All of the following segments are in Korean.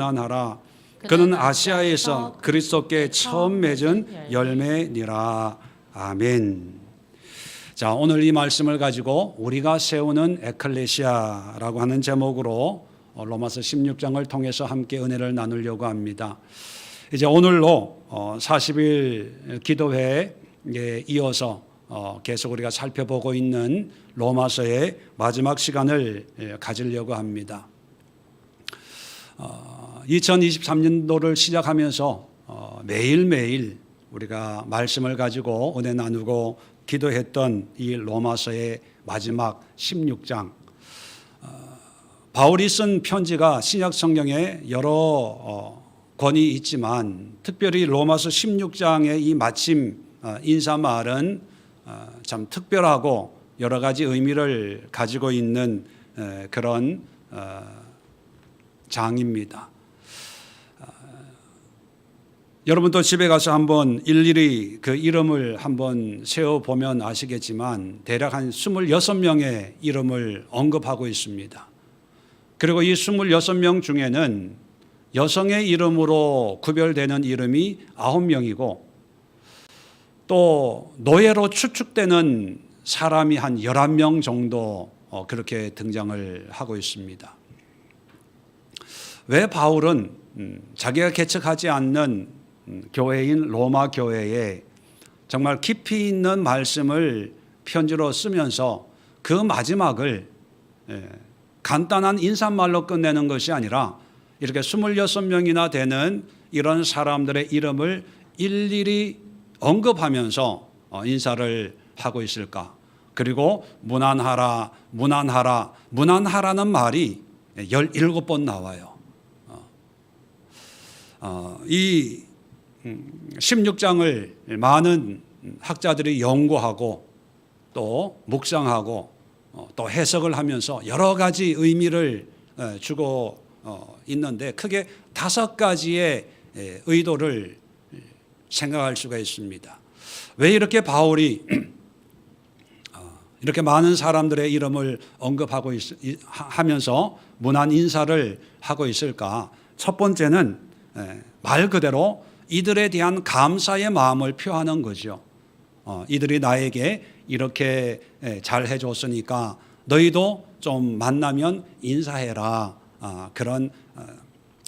하라. 그는 아시아에서 그리스도께 처음 맺은 열매니라. 아멘. 자, 오늘 이 말씀을 가지고 우리가 세우는 에클레시아라고 하는 제목으로 로마서 16장을 통해서 함께 은혜를 나누려고 합니다. 이제 오늘로 40일 기도회에 이어서 계속 우리가 살펴보고 있는 로마서의 마지막 시간을 가지려고 합니다. 2023년도를 시작하면서 매일매일 우리가 말씀을 가지고 은혜 나누고 기도했던 이 로마서의 마지막 16장, 바울이 쓴 편지가 신약 성경에 여러 권이 있지만 특별히 로마서 16장의 이 마침 인사말은 참 특별하고 여러 가지 의미를 가지고 있는 그런 장입니다. 여러분도 집에 가서 한번 일일이 그 이름을 한번 세어보면 아시겠지만 대략 한 26명의 이름을 언급하고 있습니다. 그리고 이 26명 중에는 여성의 이름으로 구별되는 이름이 9명이고 또 노예로 추측되는 사람이 한 11명 정도 그렇게 등장을 하고 있습니다. 왜 바울은 자기가 개척하지 않는 교회인 로마 교회에 정말 깊이 있는 말씀을 편지로 쓰면서 그 마지막을 간단한 인사말로 끝내는 것이 아니라 이렇게 26명이나 되는 이런 사람들의 이름을 일일이 언급하면서 인사를 하고 있을까? 그리고 문안하라, 문안하라, 문안하라는 말이 17번 나와요. 이 16장을 많은 학자들이 연구하고 또 묵상하고 또 해석을 하면서 여러 가지 의미를 주고 있는데 크게 5가지의 의도를 생각할 수가 있습니다. 왜 이렇게 바울이 이렇게 많은 사람들의 이름을 언급하고 하면서 문안 인사를 하고 있을까? 첫 번째는 말 그대로 이들에 대한 감사의 마음을 표하는 거죠. 이들이 나에게 이렇게 잘 해줬으니까 너희도 좀 만나면 인사해라. 그런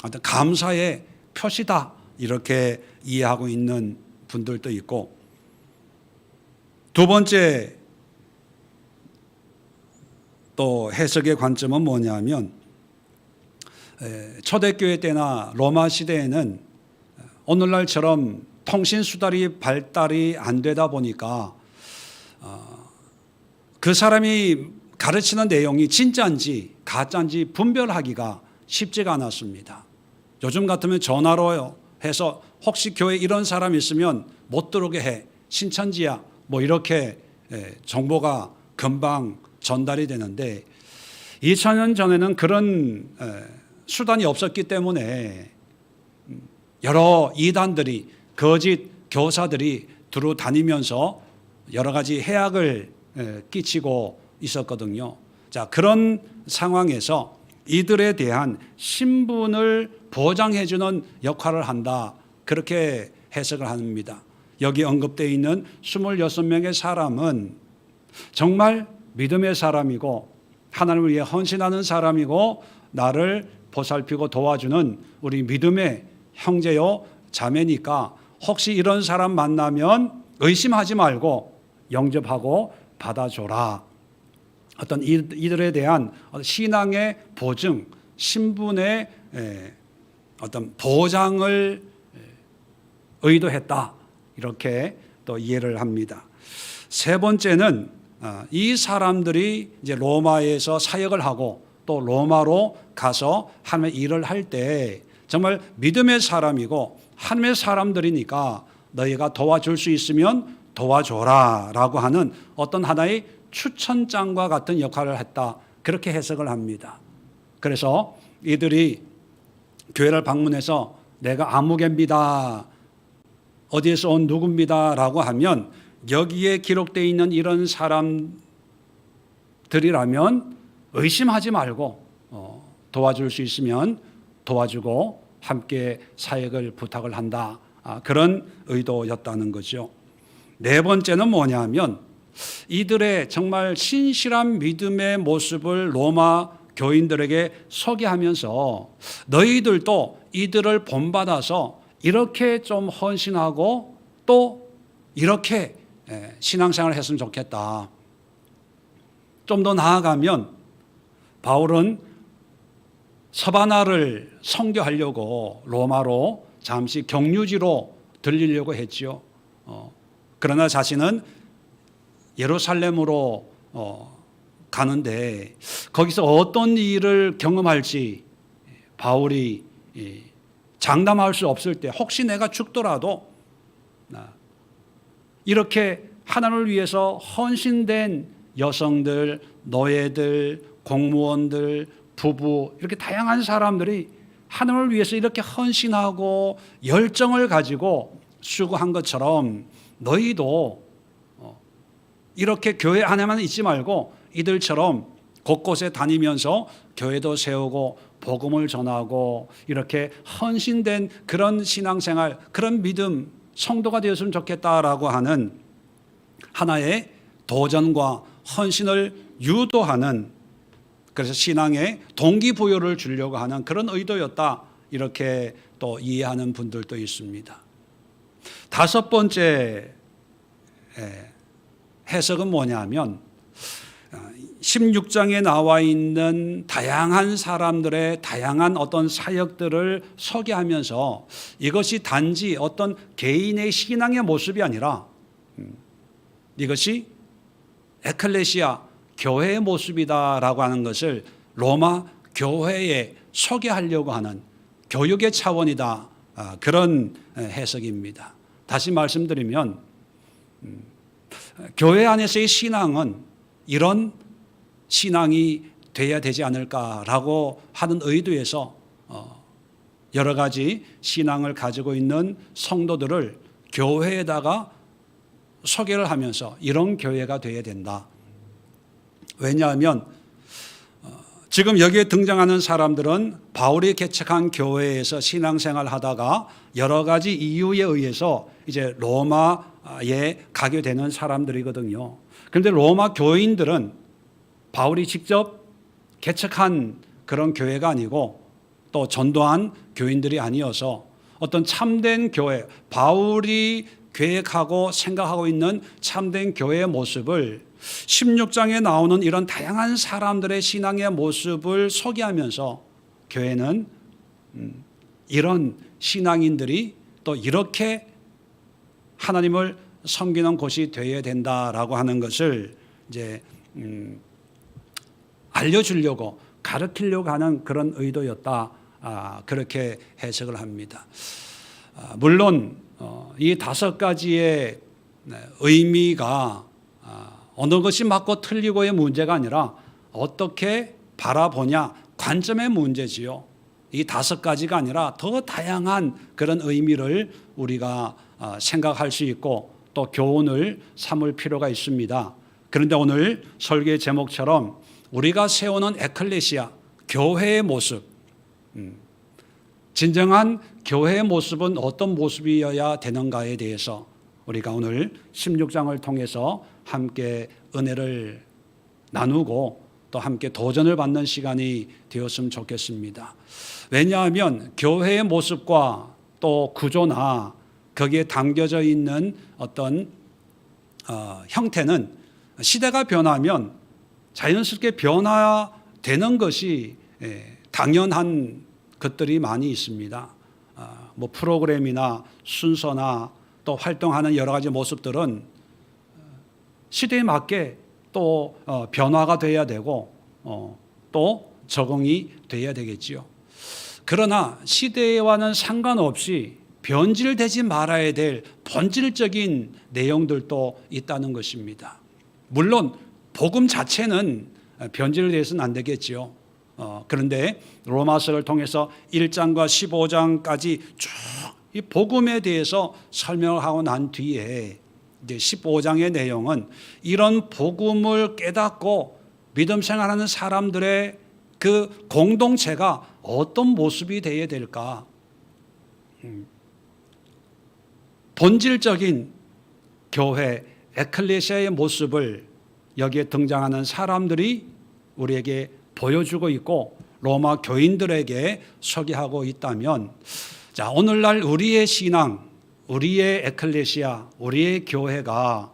어떤 감사의 표시다. 이렇게 이해하고 있는 분들도 있고, 두 번째 또 해석의 관점은 뭐냐면 초대교회 때나 로마 시대에는 오늘날처럼 통신수단이 발달이 안 되다 보니까 그 사람이 가르치는 내용이 진짜인지 가짜인지 분별하기가 쉽지가 않았습니다. 요즘 같으면 전화로 해서 혹시 교회에 이런 사람 있으면 못 들어오게 해, 신천지야, 뭐 이렇게 정보가 금방 전달이 되는데 2000년 전에는 그런 수단이 없었기 때문에 여러 이단들이, 거짓 교사들이 두루 다니면서 여러 가지 해악을 끼치고 있었거든요. 자, 그런 상황에서 이들에 대한 신분을 보장해주는 역할을 한다. 그렇게 해석을 합니다. 여기 언급되어 있는 26명의 사람은 정말 믿음의 사람이고 하나님을 위해 헌신하는 사람이고 나를 보살피고 도와주는 우리 믿음의 형제요 자매니까 혹시 이런 사람 만나면 의심하지 말고 영접하고 받아줘라. 어떤 이들에 대한 신앙의 보증, 신분의 어떤 보장을 의도했다. 이렇게 또 이해를 합니다. 세 번째는 이 사람들이 이제 로마에서 사역을 하고 또 로마로 가서 하나님의 일을 할 때 정말 믿음의 사람이고 하나님의 사람들이니까 너희가 도와줄 수 있으면 도와줘라 라고 하는 어떤 하나의 추천장과 같은 역할을 했다. 그렇게 해석을 합니다. 그래서 이들이 교회를 방문해서 내가 아무개입니다, 어디에서 온 누구입니다 라고 하면 여기에 기록되어 있는 이런 사람들이라면 의심하지 말고 도와줄 수 있으면 도와주고 함께 사역을 부탁을 한다. 그런 의도였다는 거죠. 네 번째는 뭐냐면 이들의 정말 신실한 믿음의 모습을 로마 교인들에게 소개하면서 너희들도 이들을 본받아서 이렇게 좀 헌신하고 또 이렇게 신앙생활을 했으면 좋겠다. 좀 더 나아가면 바울은 서바나를 선교하려고 로마로 잠시 경유지로 들리려고 했지요. 그러나 자신은 예루살렘으로 가는데 거기서 어떤 일을 경험할지 바울이 장담할 수 없을 때 혹시 내가 죽더라도 이렇게 하나님을 위해서 헌신된 여성들, 노예들, 공무원들, 부부 이렇게 다양한 사람들이 하나님을 위해서 이렇게 헌신하고 열정을 가지고 수고한 것처럼 너희도 이렇게 교회 안에만 있지 말고 이들처럼 곳곳에 다니면서 교회도 세우고 복음을 전하고 이렇게 헌신된 그런 신앙생활, 그런 믿음, 성도가 되었으면 좋겠다라고 하는 하나의 도전과 헌신을 유도하는, 그래서 신앙의 동기부여를 주려고 하는 그런 의도였다, 이렇게 또 이해하는 분들도 있습니다. 다섯 번째 해석은 뭐냐면 16장에 나와 있는 다양한 사람들의 다양한 어떤 사역들을 소개하면서 이것이 단지 어떤 개인의 신앙의 모습이 아니라 이것이 에클레시아 교회의 모습이다라고 하는 것을 로마 교회에 소개하려고 하는 교육의 차원이다, 그런 해석입니다. 다시 말씀드리면 교회 안에서의 신앙은 이런 신앙이 돼야 되지 않을까라고 하는 의도에서 여러 가지 신앙을 가지고 있는 성도들을 교회에다가 소개를 하면서 이런 교회가 돼야 된다. 왜냐하면 지금 여기에 등장하는 사람들은 바울이 개척한 교회에서 신앙생활 하다가 여러 가지 이유에 의해서 이제 로마에 가게 되는 사람들이거든요. 그런데 로마 교인들은 바울이 직접 개척한 그런 교회가 아니고 또 전도한 교인들이 아니어서 어떤 참된 교회, 바울이 계획하고 생각하고 있는 참된 교회의 모습을 16장에 나오는 이런 다양한 사람들의 신앙의 모습을 소개하면서 교회는 이런 신앙인들이 또 이렇게 하나님을 섬기는 곳이 되어야 된다라고 하는 것을 이제 알려주려고, 가르치려고 하는 그런 의도였다, 그렇게 해석을 합니다. 물론 이 다섯 가지의 의미가 어느 것이 맞고 틀리고의 문제가 아니라 어떻게 바라보냐, 관점의 문제지요. 이 다섯 가지가 아니라 더 다양한 그런 의미를 우리가 생각할 수 있고 또 교훈을 삼을 필요가 있습니다. 그런데 오늘 설교의 제목처럼 우리가 세우는 에클레시아, 교회의 모습, 진정한 교회의 모습은 어떤 모습이어야 되는가에 대해서 우리가 오늘 16장을 통해서 함께 은혜를 나누고 또 함께 도전을 받는 시간이 되었으면 좋겠습니다. 왜냐하면 교회의 모습과 또 구조나 거기에 담겨져 있는 어떤 형태는 시대가 변하면 자연스럽게 변화되는 것이 당연한 것들이 많이 있습니다. 뭐 프로그램이나 순서나 또 활동하는 여러 가지 모습들은 시대에 맞게 또 변화가 돼야 되고 또 적응이 돼야 되겠지요. 그러나 시대와는 상관없이 변질되지 말아야 될 본질적인 내용들도 있다는 것입니다. 물론 복음 자체는 변질돼서는 안 되겠지요. 그런데 로마서를 통해서 1장과 15장까지 쭉 이 복음에 대해서 설명을 하고 난 뒤에 이제 15장의 내용은 이런 복음을 깨닫고 믿음 생활하는 사람들의 그 공동체가 어떤 모습이 되어야 될까, 본질적인 교회, 에클레시아의 모습을 여기에 등장하는 사람들이 우리에게 보여주고 있고 로마 교인들에게 소개하고 있다면, 자, 오늘날 우리의 신앙, 우리의 에클레시아, 우리의 교회가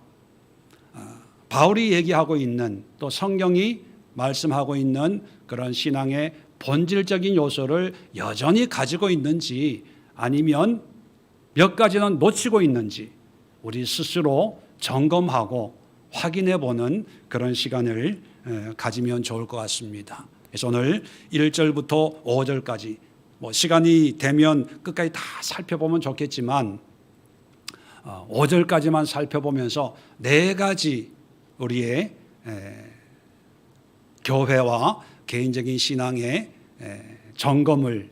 바울이 얘기하고 있는, 또 성경이 말씀하고 있는 그런 신앙의 본질적인 요소를 여전히 가지고 있는지, 아니면 몇 가지는 놓치고 있는지 우리 스스로 점검하고 확인해 보는 그런 시간을 가지면 좋을 것 같습니다. 그래서 오늘 1절부터 5절까지 시간이 되면 끝까지 다 살펴보면 좋겠지만 5절까지만 살펴보면서 네 가지 우리의 교회와 개인적인 신앙의 점검을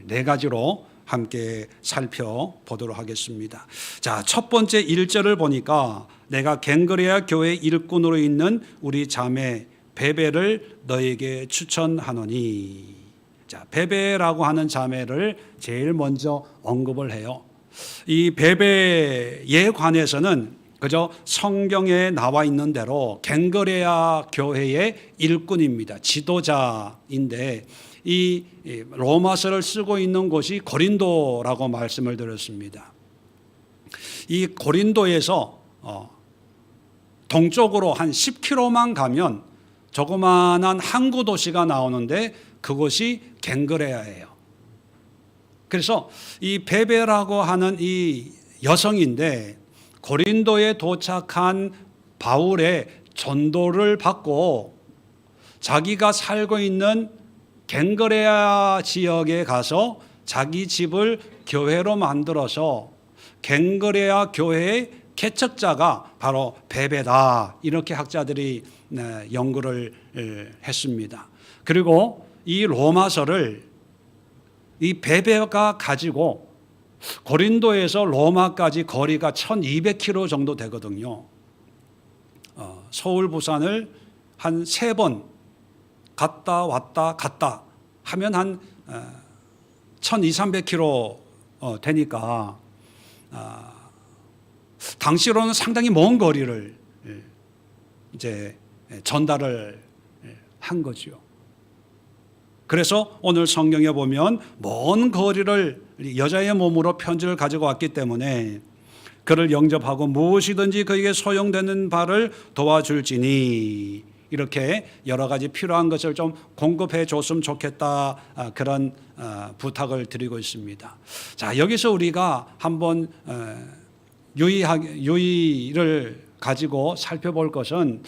네 가지로 함께 살펴보도록 하겠습니다. 자, 첫 번째 1절을 보니까 내가 갱그레아 교회 일꾼으로 있는 우리 자매 베베를 너에게 추천하노니. 자, 베베라고 하는 자매를 제일 먼저 언급을 해요. 이 베베에 관해서는 그저 성경에 나와 있는 대로 갱그레아 교회의 일꾼입니다. 지도자인데 이 로마서를 쓰고 있는 곳이 고린도라고 말씀을 드렸습니다. 이 고린도에서 동쪽으로 한 10km만 가면 조그마한 항구 도시가 나오는데 그곳이 갱그레아예요. 그래서 이 베베라고 하는 이 여성인데 고린도에 도착한 바울의 전도를 받고 자기가 살고 있는 갱그레아 지역에 가서 자기 집을 교회로 만들어서 갱그레아 교회의 개척자가 바로 베베다, 이렇게 학자들이 연구를 했습니다. 그리고 이 로마서를 이 베베가 가지고 고린도에서 로마까지 거리가 1200km 정도 되거든요. 서울 부산을 한 3번 갔다 왔다 하면 한 1200, 300km 되니까 당시로는 상당히 먼 거리를 이제 전달을 한 거죠. 그래서 오늘 성경에 보면 먼 거리를 여자의 몸으로 편지를 가지고 왔기 때문에 그를 영접하고 무엇이든지 그에게 소용되는 바를 도와줄지니, 이렇게 여러 가지 필요한 것을 좀 공급해 줬으면 좋겠다, 그런 부탁을 드리고 있습니다. 자, 여기서 우리가 한번 유의를 가지고 살펴볼 것은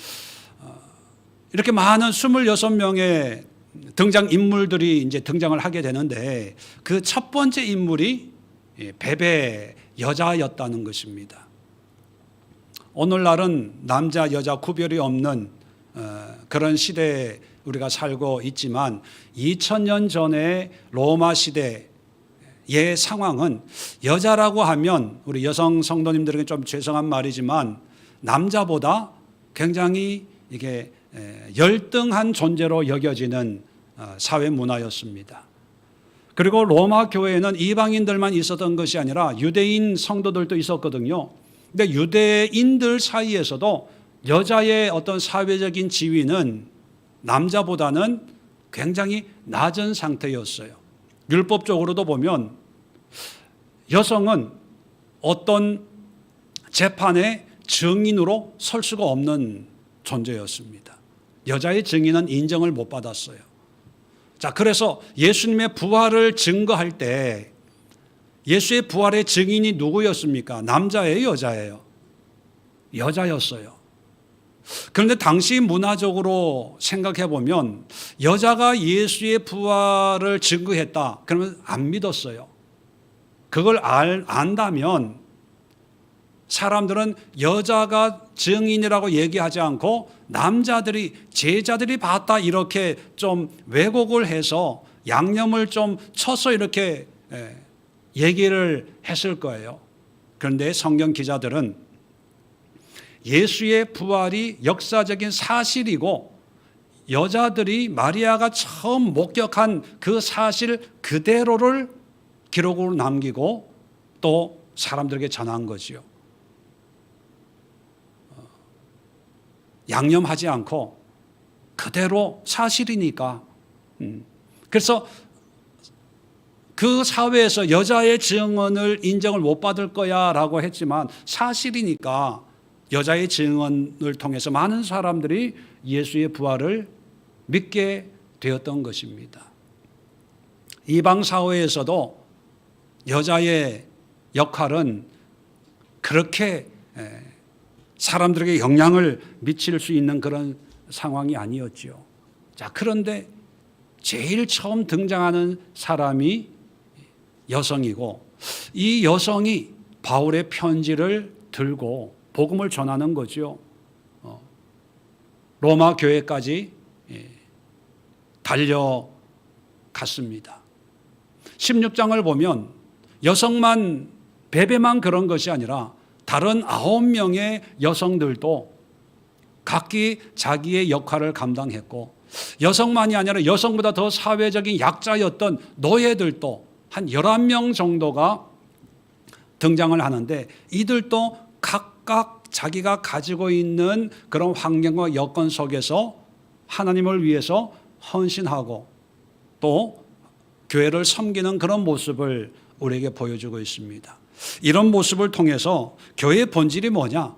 이렇게 많은 26명의 등장 인물들이 이제 등장을 하게 되는데 그 첫 번째 인물이 베베 여자였다는 것입니다. 오늘날은 남자 여자 구별이 없는 그런 시대에 우리가 살고 있지만 2000년 전에 로마 시대의 상황은 여자라고 하면 우리 여성 성도님들에게 좀 죄송한 말이지만 남자보다 굉장히 이게 열등한 존재로 여겨지는 사회 문화였습니다. 그리고 로마 교회에는 이방인들만 있었던 것이 아니라 유대인 성도들도 있었거든요. 근데 유대인들 사이에서도 여자의 어떤 사회적인 지위는 남자보다는 굉장히 낮은 상태였어요. 율법적으로도 보면 여성은 어떤 재판의 증인으로 설 수가 없는 존재였습니다. 여자의 증인은 인정을 못 받았어요. 자, 그래서 예수님의 부활을 증거할 때 예수의 부활의 증인이 누구였습니까? 남자예요, 여자예요? 여자였어요. 그런데 당시 문화적으로 생각해 보면 여자가 예수의 부활을 증거했다 그러면 안 믿었어요. 그걸 안다면 사람들은 여자가 증인이라고 얘기하지 않고 남자들이, 제자들이 봤다, 이렇게 좀 왜곡을 해서 양념을 좀 쳐서 이렇게 얘기를 했을 거예요. 그런데 성경 기자들은 예수의 부활이 역사적인 사실이고 여자들이 마리아가 처음 목격한 그 사실 그대로를 기록으로 남기고 또 사람들에게 전한 거지요. 양념하지 않고 그대로 사실이니까. 그래서 그 사회에서 여자의 증언을 인정을 못 받을 거야 라고 했지만 사실이니까 여자의 증언을 통해서 많은 사람들이 예수의 부활을 믿게 되었던 것입니다. 이방 사회에서도 여자의 역할은 그렇게 사람들에게 영향을 미칠 수 있는 그런 상황이 아니었죠. 자, 그런데 제일 처음 등장하는 사람이 여성이고, 이 여성이 바울의 편지를 들고 복음을 전하는 거죠. 로마 교회까지 달려갔습니다. 16장을 보면 여성만 베베만 그런 것이 아니라 다른 9명의 여성들도 각기 자기의 역할을 감당했고, 여성만이 아니라 여성보다 더 사회적인 약자였던 노예들도 한 11명 정도가 등장을 하는데, 이들도 각각 자기가 가지고 있는 그런 환경과 여건 속에서 하나님을 위해서 헌신하고 또 교회를 섬기는 그런 모습을 우리에게 보여주고 있습니다. 이런 모습을 통해서 교회의 본질이 뭐냐?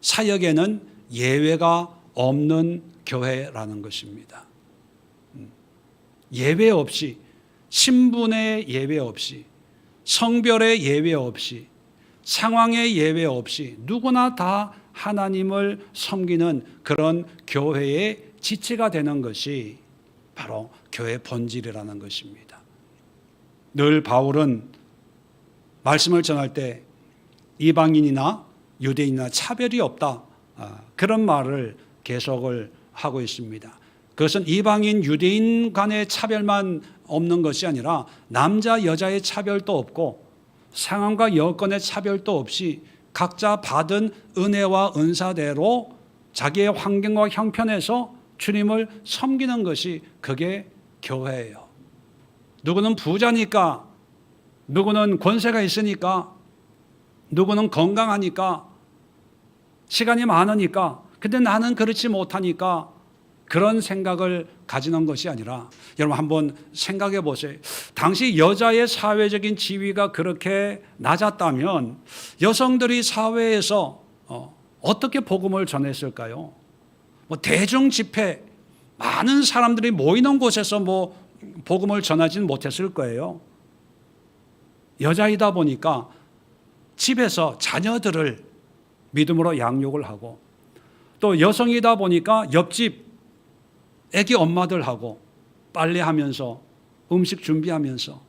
사역에는 예외가 없는 교회라는 것입니다. 예외 없이, 신분의 예외 없이, 성별의 예외 없이, 상황의 예외 없이 누구나 다 하나님을 섬기는 그런 교회의 지체가 되는 것이 바로 교회의 본질이라는 것입니다. 늘 바울은 말씀을 전할 때 이방인이나 유대인이나 차별이 없다, 그런 말을 계속을 하고 있습니다. 그것은 이방인, 유대인 간의 차별만 없는 것이 아니라 남자, 여자의 차별도 없고 상황과 여건의 차별도 없이 각자 받은 은혜와 은사대로 자기의 환경과 형편에서 주님을 섬기는 것이 그게 교회예요. 누구는 부자니까, 누구는 권세가 있으니까, 누구는 건강하니까, 시간이 많으니까, 근데 나는 그렇지 못하니까 그런 생각을 가지는 것이 아니라, 여러분 한번 생각해 보세요. 당시 여자의 사회적인 지위가 그렇게 낮았다면 여성들이 사회에서 어떻게 복음을 전했을까요? 뭐 대중 집회, 많은 사람들이 모이는 곳에서 뭐 복음을 전하지는 못했을 거예요. 여자이다 보니까 집에서 자녀들을 믿음으로 양육을 하고, 또 여성이다 보니까 옆집 애기 엄마들하고 빨래하면서 음식 준비하면서,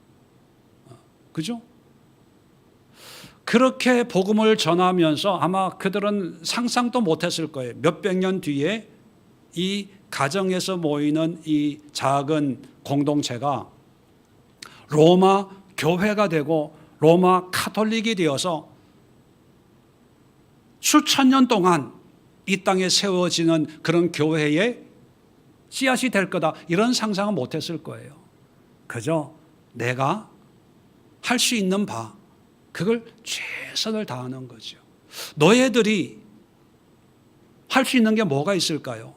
그죠? 그렇게 복음을 전하면서 아마 그들은 상상도 못했을 거예요. 몇백 년 뒤에 이 가정에서 모이는 이 작은 공동체가 로마 교회가 되고 로마 카톨릭이 되어서 수천 년 동안 이 땅에 세워지는 그런 교회의 씨앗이 될 거다, 이런 상상은 못했을 거예요. 그저 내가 할 수 있는 바, 그걸 최선을 다하는 거죠. 너희들이 할 수 있는 게 뭐가 있을까요?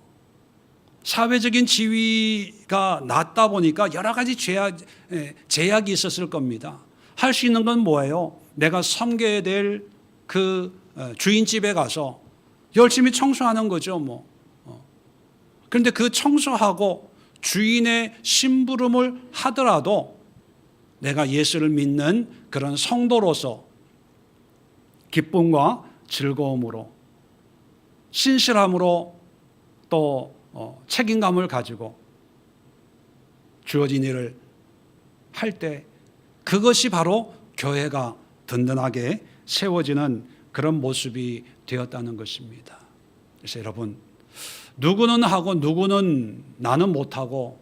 사회적인 지위가 낮다 보니까 여러 가지 제약이 있었을 겁니다. 할 수 있는 건 뭐예요? 내가 섬겨야 될 그 주인집에 가서 열심히 청소하는 거죠, 뭐. 그런데 그 청소하고 주인의 심부름을 하더라도 내가 예수를 믿는 그런 성도로서 기쁨과 즐거움으로, 신실함으로, 또 책임감을 가지고 주어진 일을 할 때, 그것이 바로 교회가 든든하게 세워지는 그런 모습이 되었다는 것입니다. 그래서 여러분, 누구는 하고 누구는 나는 못하고,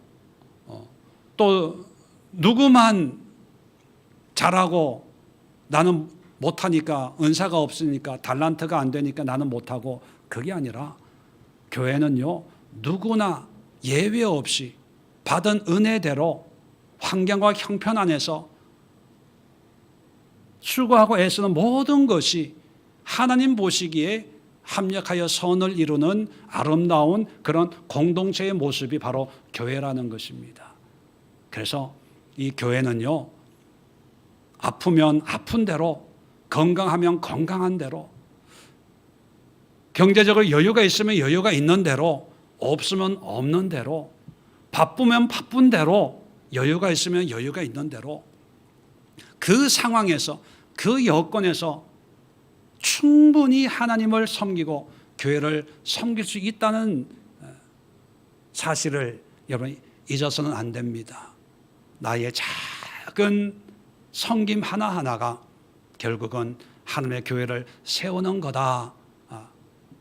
또 누구만 잘하고 나는 못하니까, 은사가 없으니까, 달란트가 안 되니까 나는 못하고, 그게 아니라 교회는요, 누구나 예외 없이 받은 은혜대로 환경과 형편 안에서 수고하고 애쓰는 모든 것이 하나님 보시기에 합력하여 선을 이루는 아름다운 그런 공동체의 모습이 바로 교회라는 것입니다. 그래서 이 교회는요, 아프면 아픈 대로, 건강하면 건강한 대로, 경제적으로 여유가 있으면 여유가 있는 대로, 없으면 없는 대로, 바쁘면 바쁜 대로, 여유가 있으면 여유가 있는 대로, 그 상황에서, 그 여건에서 충분히 하나님을 섬기고 교회를 섬길 수 있다는 사실을 여러분 잊어서는 안 됩니다. 나의 작은 섬김 하나하나가 결국은 하나님의 교회를 세우는 거다.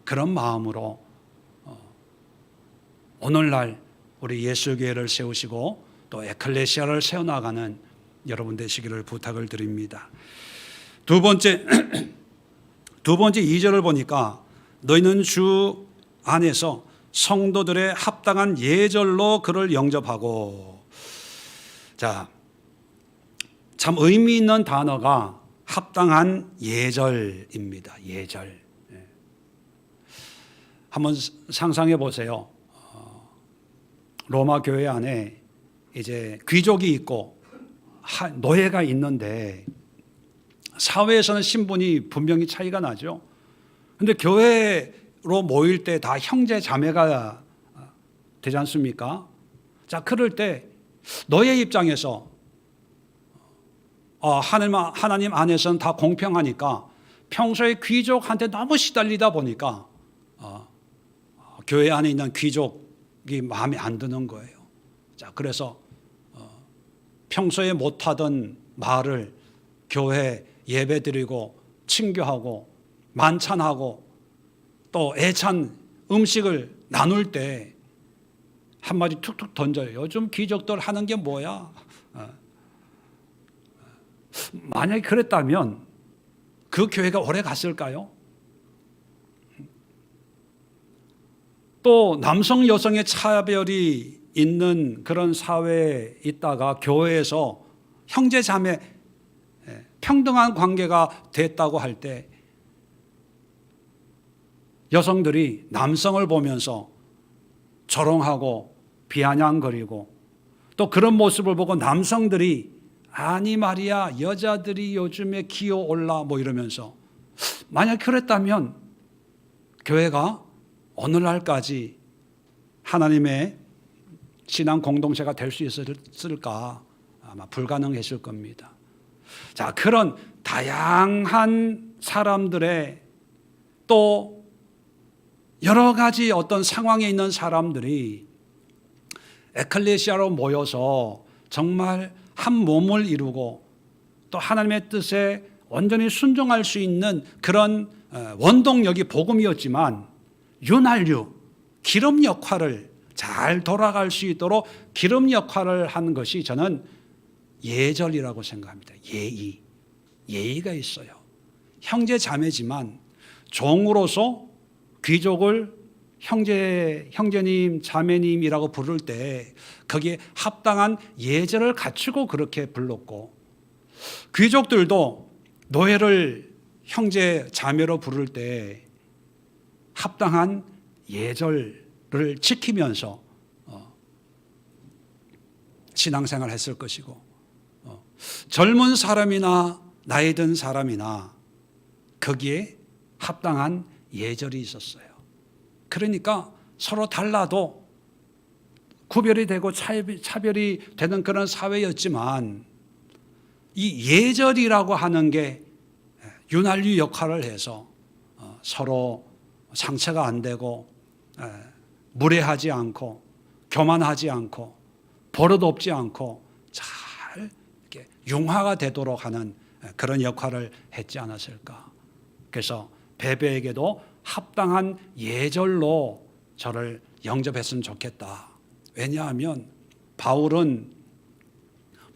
그런 마음으로 오늘날 우리 예수교회를 세우시고 또 에클레시아를 세워나가는 여러분 되시기를 부탁을 드립니다. 두 번째 2절을 보니까 너희는 주 안에서 성도들의 합당한 예절로 그를 영접하고, 자, 참 의미 있는 단어가 합당한 예절입니다. 예절. 한번 상상해 보세요. 로마 교회 안에 이제 귀족이 있고 노예가 있는데 사회에서는 신분이 분명히 차이가 나죠. 그런데 교회로 모일 때 다 형제 자매가 되지 않습니까? 자, 그럴 때 너의 입장에서 하나님 안에서는 다 공평하니까 평소에 귀족한테 너무 시달리다 보니까 교회 안에 있는 귀족이 마음에 안 드는 거예요. 자, 그래서 평소에 못하던 말을 교회 예배 드리고 친교하고 만찬하고 또 애찬 음식을 나눌 때 한마디 툭툭 던져요. 요즘 귀족들 하는 게 뭐야? 만약에 그랬다면 그 교회가 오래 갔을까요? 또 남성 여성의 차별이 있는 그런 사회에 있다가 교회에서 형제 자매 평등한 관계가 됐다고 할 때 여성들이 남성을 보면서 조롱하고 비아냥거리고 또 그런 모습을 보고 남성들이 아니 말이야 여자들이 요즘에 기어올라 뭐 이러면서 만약 그랬다면 교회가 오늘날까지 하나님의 신앙 공동체가 될 수 있을까? 아마 불가능했을 겁니다. 자, 그런 다양한 사람들의 또 여러 가지 어떤 상황에 있는 사람들이 에클레시아로 모여서 정말 한 몸을 이루고 또 하나님의 뜻에 온전히 순종할 수 있는 그런 원동력이 복음이었지만 윤활유, 기름 역할을 잘 돌아갈 수 있도록 기름 역할을 한 것이 저는 예절이라고 생각합니다. 예의가 있어요. 형제 자매지만 종으로서 귀족을 형제님, 자매님이라고 부를 때 거기에 합당한 예절을 갖추고 그렇게 불렀고, 귀족들도 노예를 형제, 자매로 부를 때 합당한 예절을 지키면서 신앙생활을 했을 것이고, 젊은 사람이나 나이 든 사람이나 거기에 합당한 예절이 있었어요. 그러니까 서로 달라도 구별이 되고 차별이 되는 그런 사회였지만 이 예절이라고 하는 게 윤활유 역할을 해서 서로 상처가 안 되고 무례하지 않고 교만하지 않고 버릇 없지 않고 잘 이렇게 융화가 되도록 하는 그런 역할을 했지 않았을까. 그래서 베베에게도 합당한 예절로 저를 영접했으면 좋겠다. 왜냐하면 바울은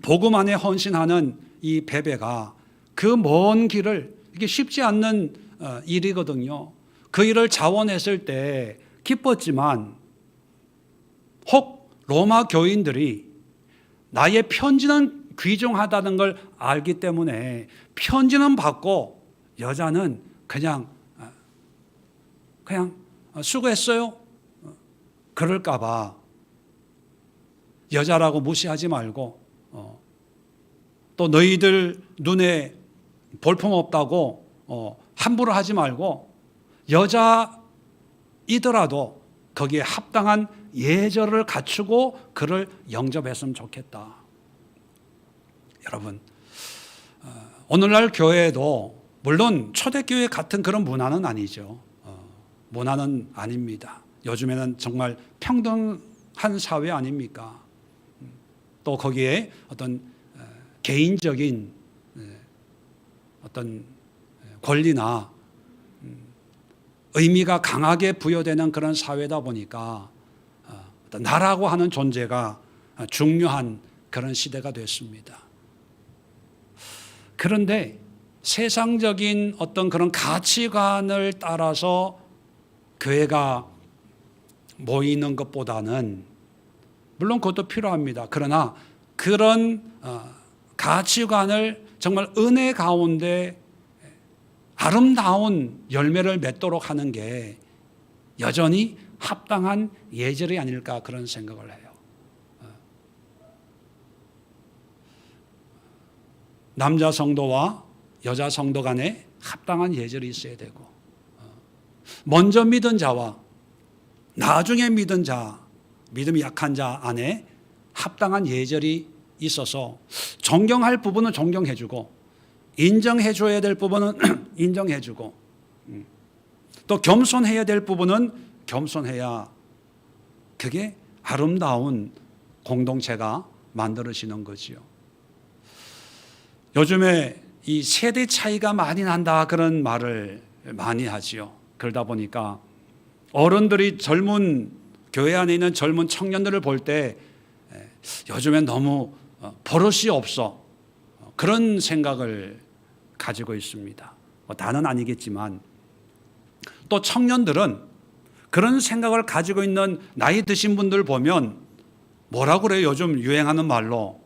복음 안에 헌신하는 이 베베가 그 먼 길을, 이게 쉽지 않는 일이거든요. 그 일을 자원했을 때 기뻤지만 혹 로마 교인들이 나의 편지는 귀중하다는 걸 알기 때문에 편지는 받고 여자는 그냥 수고했어요. 그럴까 봐 여자라고 무시하지 말고 또 너희들 눈에 볼품없다고 함부로 하지 말고 여자이더라도 거기에 합당한 예절을 갖추고 그를 영접했으면 좋겠다. 여러분, 오늘날 교회도 물론 초대교회 같은 그런 문화는 아니죠. 문화는 아닙니다. 요즘에는 정말 평등한 사회 아닙니까? 또 거기에 어떤 개인적인 어떤 권리나 의미가 강하게 부여되는 그런 사회다 보니까 어떤 나라고 하는 존재가 중요한 그런 시대가 됐습니다. 그런데 세상적인 어떤 그런 가치관을 따라서 교회가 모이는 것보다는 물론 그것도 필요합니다. 그러나 그런 가치관을 정말 은혜 가운데 아름다운 열매를 맺도록 하는 게 여전히 합당한 예절이 아닐까 그런 생각을 해요. 남자 성도와 여자 성도 간에 합당한 예절이 있어야 되고 먼저 믿은 자와 나중에 믿은 자, 믿음이 약한 자 안에 합당한 예절이 있어서 존경할 부분은 존경해주고 인정해줘야 될 부분은 인정해주고 또 겸손해야 될 부분은 겸손해야 그게 아름다운 공동체가 만들어지는 거지요. 요즘에 이 세대 차이가 많이 난다 그런 말을 많이 하지요. 그러다 보니까 어른들이 젊은 교회 안에 있는 젊은 청년들을 볼 때 요즘엔 너무 버릇이 없어 그런 생각을 가지고 있습니다. 다는 아니겠지만 또 청년들은 그런 생각을 가지고 있는 나이 드신 분들 보면 뭐라고 그래요? 요즘 유행하는 말로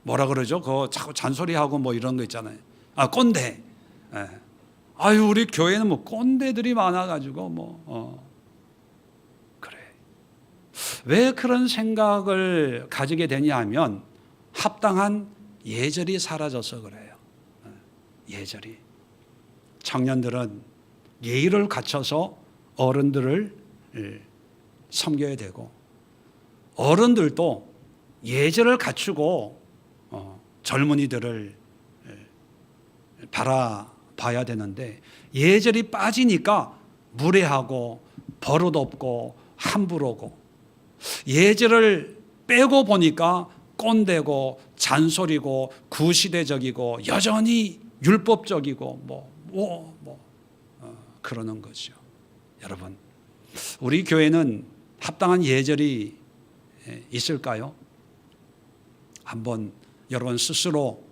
뭐라 그러죠? 그거 자꾸 잔소리하고 뭐 이런 거 있잖아요. 꼰대. 아유, 우리 교회는 뭐 꼰대들이 많아가지고 그래. 왜 그런 생각을 가지게 되냐 하면 합당한 예절이 사라져서 그래요. 예절이. 청년들은 예의를 갖춰서 어른들을 섬겨야 되고 어른들도 예절을 갖추고 젊은이들을 바라봐야 되는데 예절이 빠지니까 무례하고 버릇 없고 함부로고 예절을 빼고 보니까 꼰대고 잔소리고 구시대적이고 여전히 율법적이고 그러는 거죠. 여러분, 우리 교회는 합당한 예절이 있을까요? 한번 여러분 스스로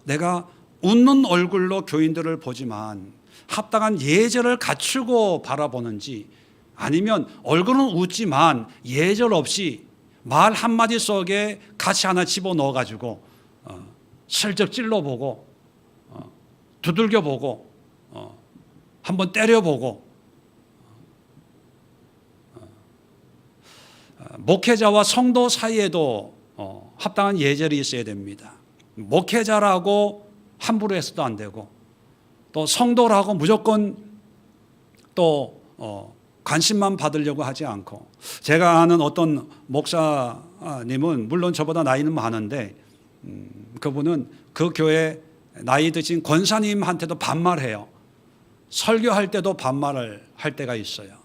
내가 웃는 얼굴로 교인들을 보지만 합당한 예절을 갖추고 바라보는지 아니면 얼굴은 웃지만 예절 없이 말 한마디 속에 가시 하나 집어넣어가지고 슬쩍 찔러보고 두들겨보고 한번 때려보고 목회자와 성도 사이에도 합당한 예절이 있어야 됩니다. 목회자라고 함부로 해서도 안 되고 또 성도라고 무조건 또 관심만 받으려고 하지 않고 제가 아는 어떤 목사님은 물론 저보다 나이는 많은데 그분은 그 교회 나이 드신 권사님한테도 반말해요. 설교할 때도 반말을 할 때가 있어요.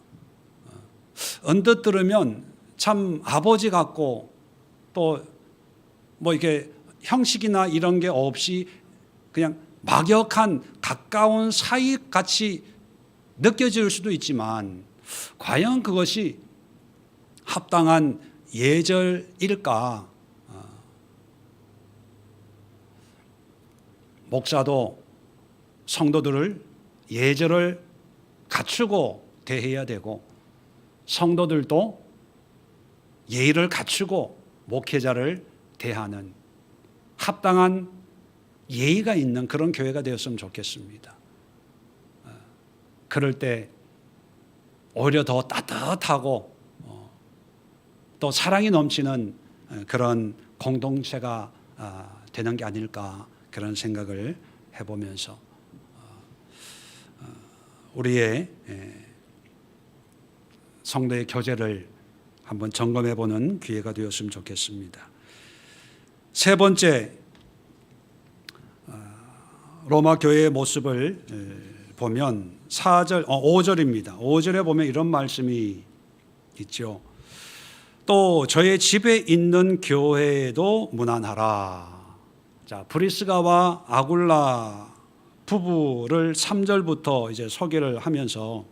언뜻 들으면 참 아버지 같고 또 뭐 이렇게 형식이나 이런 게 없이 그냥 막역한 가까운 사이같이 느껴질 수도 있지만 과연 그것이 합당한 예절일까? 목사도 성도들을 예절을 갖추고 대해야 되고 성도들도 예의를 갖추고 목회자를 대하는 합당한 예의가 있는 그런 교회가 되었으면 좋겠습니다. 그럴 때 오히려 더 따뜻하고 또 사랑이 넘치는 그런 공동체가 되는 게 아닐까, 그런 생각을 해보면서 우리의 성도의 교제를 한번 점검해보는 기회가 되었으면 좋겠습니다. 세 번째, 로마 교회의 모습을 보면 5절입니다. 5절에 보면 이런 말씀이 있죠. 또 저의 집에 있는 교회에도 문안하라. 자, 브리스가와 아굴라 부부를 3절부터 이제 소개를 하면서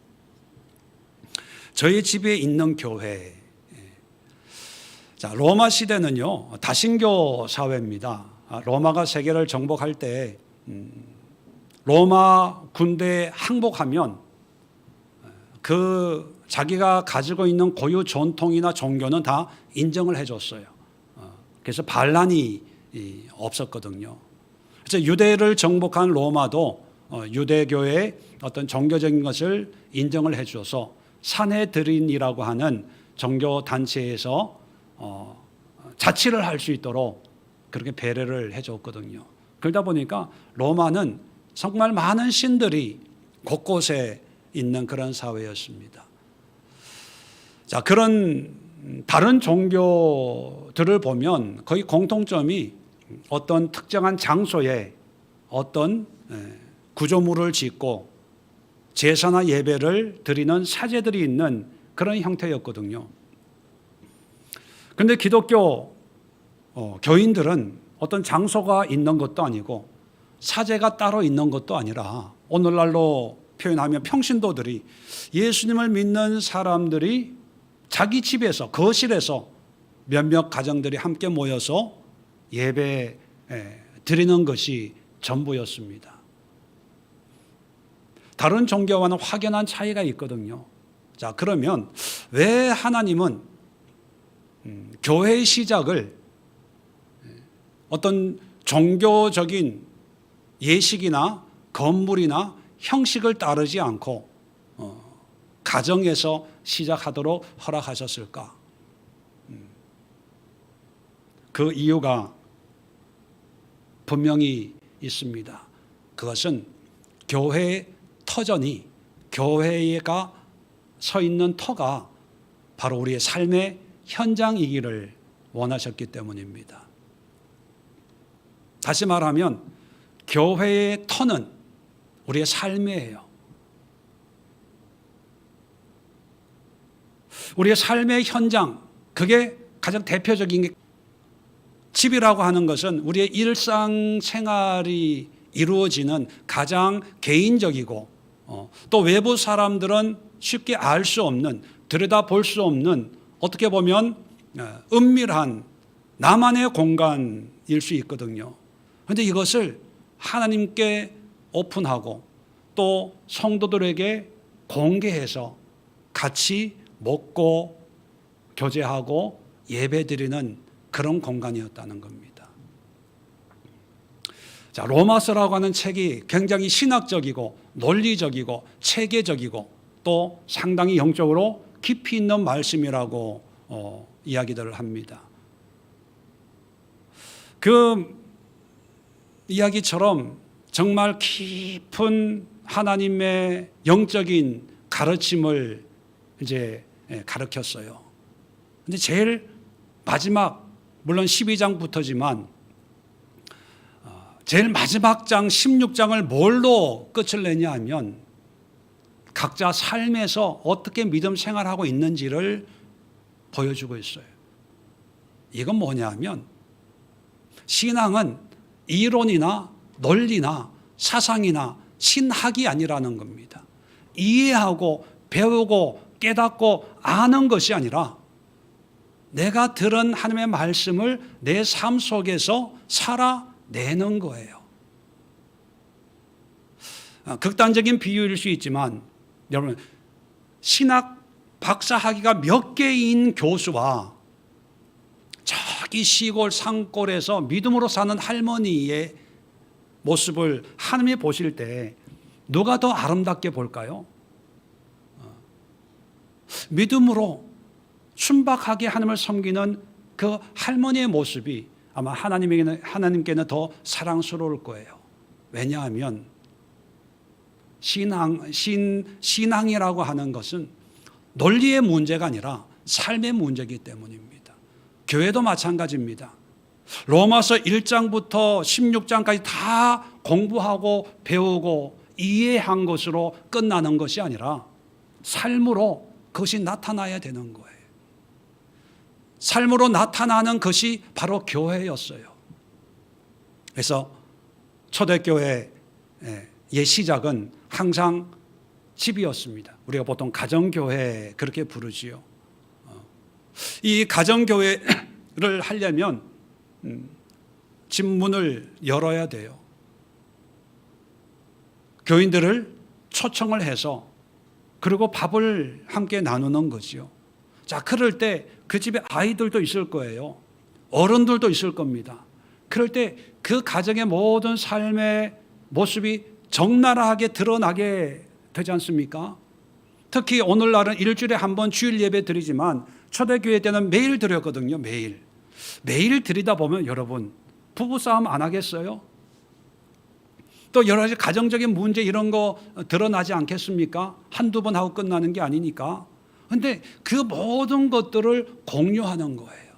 저희 집에 있는 교회. 자, 로마 시대는요, 다신교 사회입니다. 로마가 세계를 정복할 때 로마 군대에 항복하면 그 자기가 가지고 있는 고유 전통이나 종교는 다 인정을 해줬어요. 그래서 반란이 없었거든요. 그래서 유대를 정복한 로마도 유대교의 어떤 종교적인 것을 인정을 해줘서 산헤드린이라고 하는 종교 단체에서 자치를 할 수 있도록 그렇게 배려를 해줬거든요. 그러다 보니까 로마는 정말 많은 신들이 곳곳에 있는 그런 사회였습니다. 자, 그런 다른 종교들을 보면 거의 공통점이 어떤 특정한 장소에 어떤 구조물을 짓고 제사나 예배를 드리는 사제들이 있는 그런 형태였거든요. 그런데 기독교 교인들은 어떤 장소가 있는 것도 아니고 사제가 따로 있는 것도 아니라 오늘날로 표현하면 평신도들이, 예수님을 믿는 사람들이 자기 집에서, 거실에서 몇몇 가정들이 함께 모여서 예배 드리는 것이 전부였습니다. 다른 종교와는 확연한 차이가 있거든요. 자, 그러면 왜 하나님은 교회의 시작을 어떤 종교적인 예식이나 건물이나 형식을 따르지 않고 가정에서 시작하도록 허락하셨을까? 그 이유가 분명히 있습니다. 그것은 교회의 터전이, 교회가 서 있는 터가 바로 우리의 삶의 현장이기를 원하셨기 때문입니다. 다시 말하면 교회의 터는 우리의 삶이에요. 우리의 삶의 현장, 그게 가장 대표적인 게, 집이라고 하는 것은 우리의 일상생활이 이루어지는 가장 개인적이고 또 외부 사람들은 쉽게 알 수 없는, 들여다볼 수 없는, 어떻게 보면 은밀한 나만의 공간일 수 있거든요. 그런데 이것을 하나님께 오픈하고 또 성도들에게 공개해서 같이 먹고 교제하고 예배드리는 그런 공간이었다는 겁니다. 자, 로마서라고 하는 책이 굉장히 신학적이고 논리적이고 체계적이고 또 상당히 영적으로 깊이 있는 말씀이라고 이야기들을 합니다. 그 이야기처럼 정말 깊은 하나님의 영적인 가르침을 이제 가르쳤어요. 근데 제일 마지막, 물론 12장부터지만 제일 마지막 장 16장을 뭘로 끝을 내냐 하면 각자 삶에서 어떻게 믿음 생활하고 있는지를 보여주고 있어요. 이건 뭐냐 하면 신앙은 이론이나 논리나 사상이나 신학이 아니라는 겁니다. 이해하고 배우고 깨닫고 아는 것이 아니라 내가 들은 하나님의 말씀을 내 삶 속에서 살아내는 거예요. 극단적인 비유일 수 있지만 여러분, 신학 박사학위가 몇 개인 교수와 이 시골 산골에서 믿음으로 사는 할머니의 모습을 하나님이 보실 때 누가 더 아름답게 볼까요? 믿음으로 순박하게 하나님을 섬기는 그 할머니의 모습이 아마 하나님께는 더 사랑스러울 거예요. 왜냐하면 신앙이라고 하는 것은 논리의 문제가 아니라 삶의 문제이기 때문입니다. 교회도 마찬가지입니다. 로마서 1장부터 16장까지 다 공부하고 배우고 이해한 것으로 끝나는 것이 아니라 삶으로 그것이 나타나야 되는 거예요. 삶으로 나타나는 것이 바로 교회였어요. 그래서 초대교회의 시작은 항상 집이었습니다. 우리가 보통 가정교회 그렇게 부르지요. 이 가정교회를 하려면 집 문을 열어야 돼요. 교인들을 초청을 해서 그리고 밥을 함께 나누는 거지요. 자, 그럴 때 그 집에 아이들도 있을 거예요. 어른들도 있을 겁니다. 그럴 때 그 가정의 모든 삶의 모습이 적나라하게 드러나게 되지 않습니까? 특히 오늘날은 일주일에 한 번 주일 예배 드리지만 초대교회 때는 매일 드렸거든요. 매일 드리다 보면 여러분 부부싸움 안 하겠어요? 또 여러 가지 가정적인 문제 이런 거 드러나지 않겠습니까? 한두 번 하고 끝나는 게 아니니까. 그런데 그 모든 것들을 공유하는 거예요.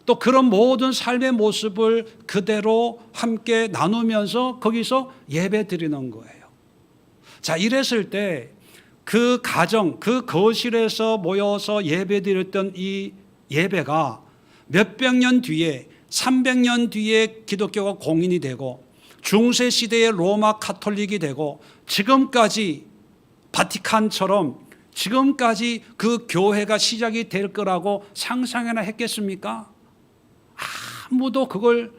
또 그런 모든 삶의 모습을 그대로 함께 나누면서 거기서 예배 드리는 거예요. 자, 이랬을 때 그 가정, 그 거실에서 모여서 예배 드렸던 이 예배가 몇백 년 뒤에 300년 뒤에 기독교가 공인이 되고 중세 시대의 로마 카톨릭이 되고 지금까지 바티칸처럼 지금까지 그 교회가 시작이 될 거라고 상상이나 했겠습니까? 아무도 그걸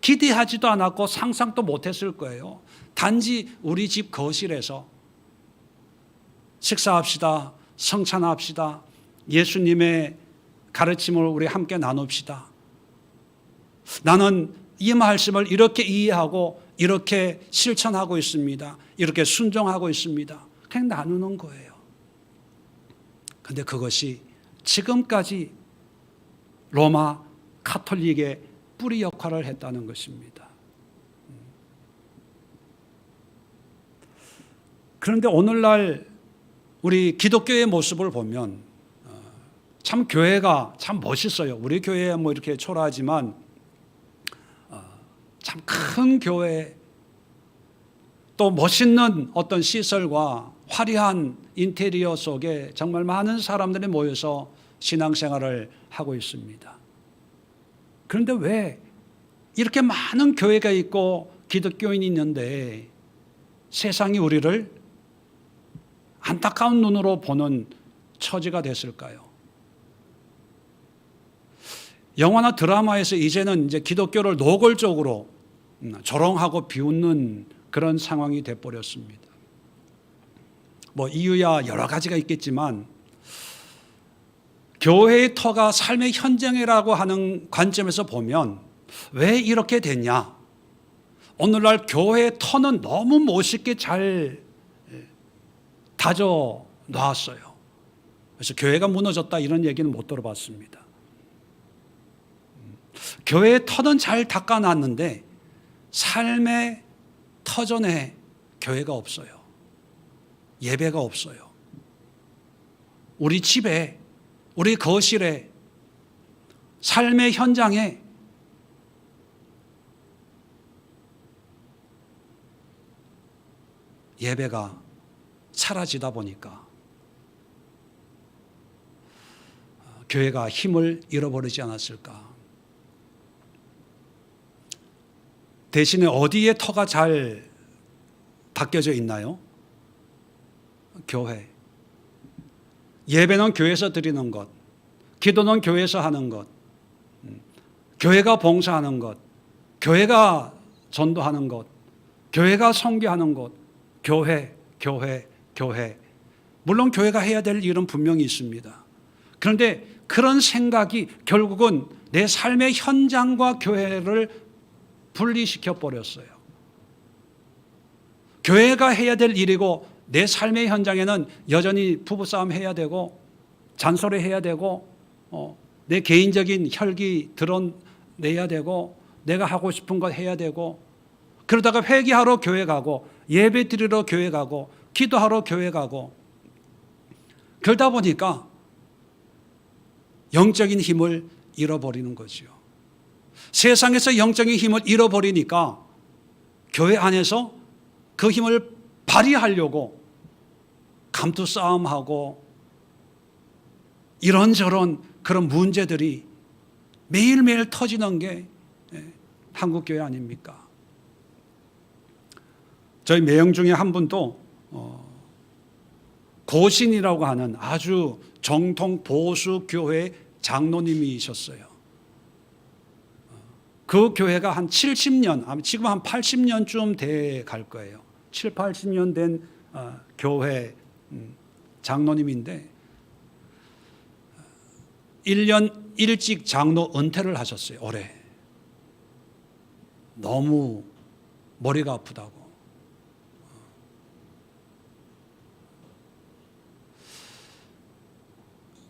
기대하지도 않았고 상상도 못했을 거예요. 단지 우리 집 거실에서 식사합시다, 성찬합시다, 예수님의 가르침을 우리 함께 나눕시다. 나는 이 말씀을 이렇게 이해하고 이렇게 실천하고 있습니다. 이렇게 순종하고 있습니다. 그냥 나누는 거예요. 그런데 그것이 지금까지 로마 카톨릭의 뿌리 역할을 했다는 것입니다. 그런데 오늘날 우리 기독교의 모습을 보면 참 교회가 참 멋있어요. 우리 교회 뭐 이렇게 초라하지만 참 큰 교회, 또 멋있는 어떤 시설과 화려한 인테리어 속에 정말 많은 사람들이 모여서 신앙생활을 하고 있습니다. 그런데 왜 이렇게 많은 교회가 있고 기독교인이 있는데 세상이 우리를 안타까운 눈으로 보는 처지가 됐을까요? 영화나 드라마에서 이제는 이제 기독교를 노골적으로 조롱하고 비웃는 그런 상황이 돼버렸습니다. 뭐 이유야 여러 가지가 있겠지만 교회의 터가 삶의 현장이라고 하는 관점에서 보면 왜 이렇게 됐냐? 오늘날 교회의 터는 너무 멋있게 잘 다져 놨어요. 그래서 교회가 무너졌다 이런 얘기는 못 들어봤습니다. 교회의 터는 잘 닦아놨는데 삶의 터전에 교회가 없어요. 예배가 없어요. 우리 집에, 우리 거실에, 삶의 현장에 예배가 사라지다 보니까 교회가 힘을 잃어버리지 않았을까. 대신에 어디에 터가 잘 닦여져 있나요? 교회. 예배는 교회에서 드리는 것, 기도는 교회에서 하는 것, 교회가 봉사하는 것, 교회가 전도하는 것, 교회가 선교하는 것, 교회. 물론 교회가 해야 될 일은 분명히 있습니다. 그런데 그런 생각이 결국은 내 삶의 현장과 교회를 분리시켜 버렸어요. 교회가 해야 될 일이고 내 삶의 현장에는 여전히 부부싸움 해야 되고 잔소리 해야 되고 내 개인적인 혈기 드러내야 되고 내가 하고 싶은 것 해야 되고 그러다가 회개하러 교회 가고 예배 드리러 교회 가고 기도하러 교회 가고 그러다 보니까 영적인 힘을 잃어버리는 거지요. 세상에서 영적인 힘을 잃어버리니까 교회 안에서 그 힘을 발휘하려고 감투싸움하고 이런저런 그런 문제들이 매일매일 터지는 게 한국교회 아닙니까? 저희 매형 중에 한 분도 고신이라고 하는 아주 정통 보수 교회 장로님이셨어요. 그 교회가 한 70년, 지금 한 80년쯤 돼 갈 거예요. 7, 80년 된 교회 장로님인데 1년 일찍 장로 은퇴를 하셨어요. 올해. 너무 머리가 아프다고.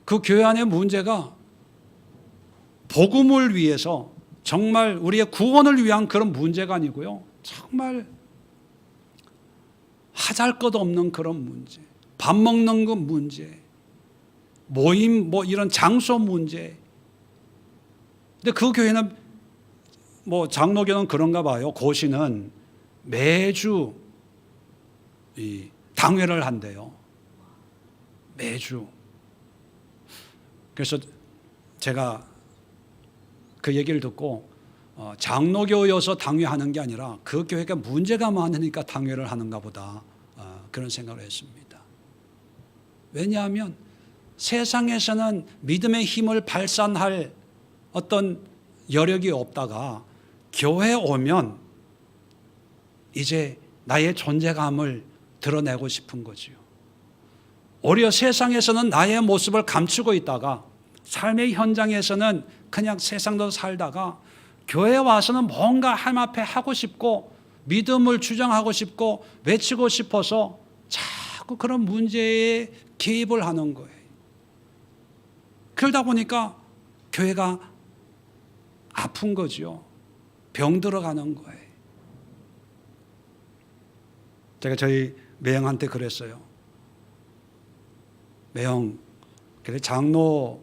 그 교회 안의 문제가 복음을 위해서 정말 우리의 구원을 위한 그런 문제가 아니고요. 정말 하잘것없는 그런 문제, 밥 먹는 것 문제, 모임 이런 장소 문제. 근데 그 교회는 장로교는 그런가 봐요. 고시는 매주 이 당회를 한대요. 매주. 그래서 제가 그 얘기를 듣고 장로교여서 당회하는 게 아니라 그 교회가 문제가 많으니까 당회를 하는가 보다 그런 생각을 했습니다. 왜냐하면 세상에서는 믿음의 힘을 발산할 어떤 여력이 없다가 교회에 오면 이제 나의 존재감을 드러내고 싶은 거지요. 오히려 세상에서는 나의 모습을 감추고 있다가 삶의 현장에서는 그냥 세상도 살다가 교회에 와서는 뭔가 하나님 앞에 하고 싶고 믿음을 주장하고 싶고 외치고 싶어서 자꾸 그런 문제에 개입을 하는 거예요. 그러다 보니까 교회가 아픈 거죠. 병 들어가는 거예요. 제가 저희 매형한테 그랬어요. 매형, 그래 장로는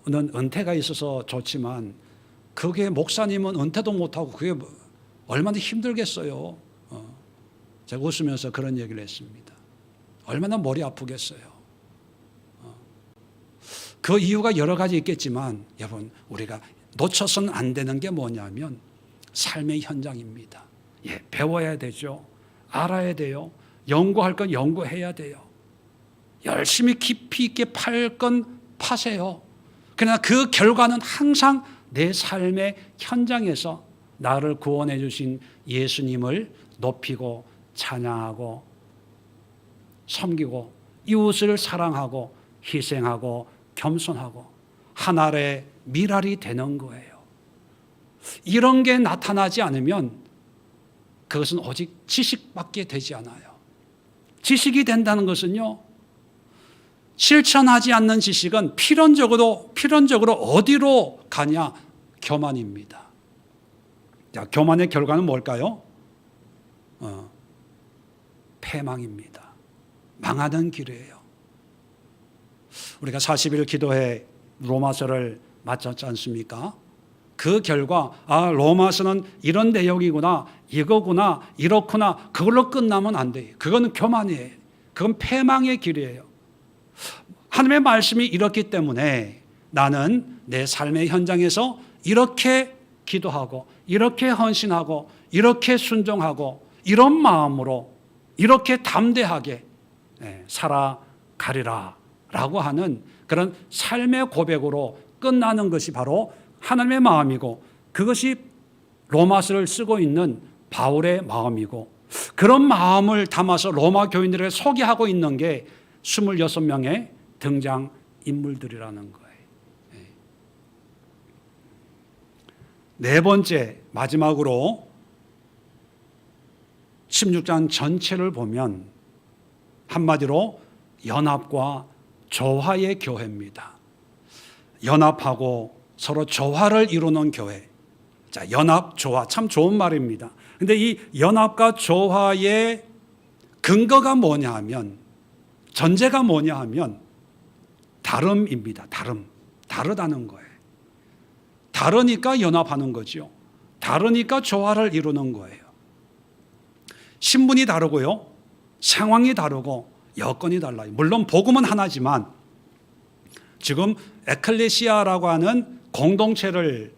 은퇴가 있어서 좋지만 그게 목사님은 은퇴도 못하고 그게 얼마나 힘들겠어요. 제가 웃으면서 그런 얘기를 했습니다. 얼마나 머리 아프겠어요. 그 이유가 여러 가지 있겠지만 여러분 우리가 놓쳐서는 안 되는 게 뭐냐면 삶의 현장입니다. 배워야 되죠. 알아야 돼요. 연구할 건 연구해야 돼요. 열심히 깊이 있게 팔 건 파세요. 그러나 그 결과는 항상 내 삶의 현장에서 나를 구원해 주신 예수님을 높이고 찬양하고 섬기고 이웃을 사랑하고 희생하고 겸손하고 하나의 미랄이 되는 거예요. 이런 게 나타나지 않으면 그것은 오직 지식밖에 되지 않아요. 지식이 된다는 것은요, 실천하지 않는 지식은 필연적으로 어디로 가냐? 교만입니다. 자, 교만의 결과는 뭘까요? 패망입니다. 망하는 길이에요. 우리가 40일 기도회 로마서를 마쳤지 않습니까? 그 결과 로마서는 이런 내용이구나, 이거구나, 이렇구나, 그걸로 끝나면 안 돼요. 그건 교만이에요. 그건 패망의 길이에요. 하나님의 말씀이 이렇기 때문에 나는 내 삶의 현장에서 이렇게 기도하고 이렇게 헌신하고 이렇게 순종하고 이런 마음으로 이렇게 담대하게 살아가리라 라고 하는 그런 삶의 고백으로 끝나는 것이 바로 하나님의 마음이고 그것이 로마서를 쓰고 있는 바울의 마음이고 그런 마음을 담아서 로마 교인들에게 소개하고 있는 게 26명의 등장 인물들이라는 거예요. 네 번째, 마지막으로 16장 전체를 보면 한마디로 연합과 조화의 교회입니다. 연합하고 서로 조화를 이루는 교회. 자, 연합, 조화 참 좋은 말입니다. 근데 이 연합과 조화의 근거가 뭐냐 하면, 전제가 뭐냐 하면 다름입니다. 다르다는 거예요. 다르니까 연합하는 거죠. 다르니까 조화를 이루는 거예요. 신분이 다르고요, 상황이 다르고 여건이 달라요. 물론 복음은 하나지만 지금 에클레시아라고 하는 공동체의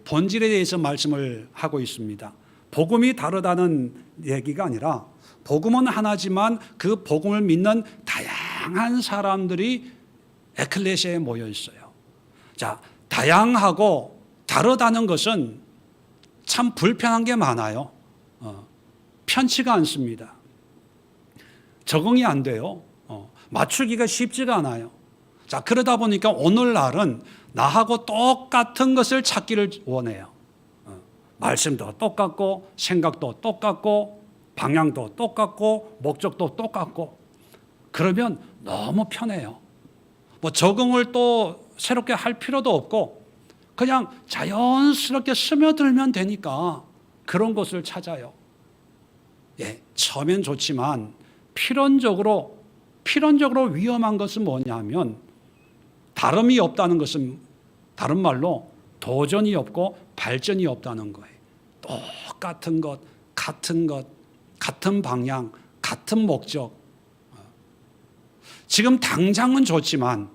본질에 대해서 말씀을 하고 있습니다. 복음이 다르다는 얘기가 아니라 복음은 하나지만 그 복음을 믿는 다양한 사람들이 에클레시아에 모여 있어요. 자, 다양하고 다르다는 것은 참 불편한 게 많아요. 편치가 않습니다. 적응이 안 돼요. 맞추기가 쉽지가 않아요. 자, 그러다 보니까 오늘날은 나하고 똑같은 것을 찾기를 원해요. 말씀도 똑같고, 생각도 똑같고, 방향도 똑같고, 목적도 똑같고. 그러면 너무 편해요. 뭐 적응을 또 새롭게 할 필요도 없고, 그냥 자연스럽게 스며들면 되니까 그런 것을 찾아요. 예, 처음엔 좋지만 필연적으로 위험한 것은 뭐냐면, 다름이 없다는 것은 다른 말로 도전이 없고 발전이 없다는 거예요. 똑같은 것, 같은 방향, 같은 목적. 지금 당장은 좋지만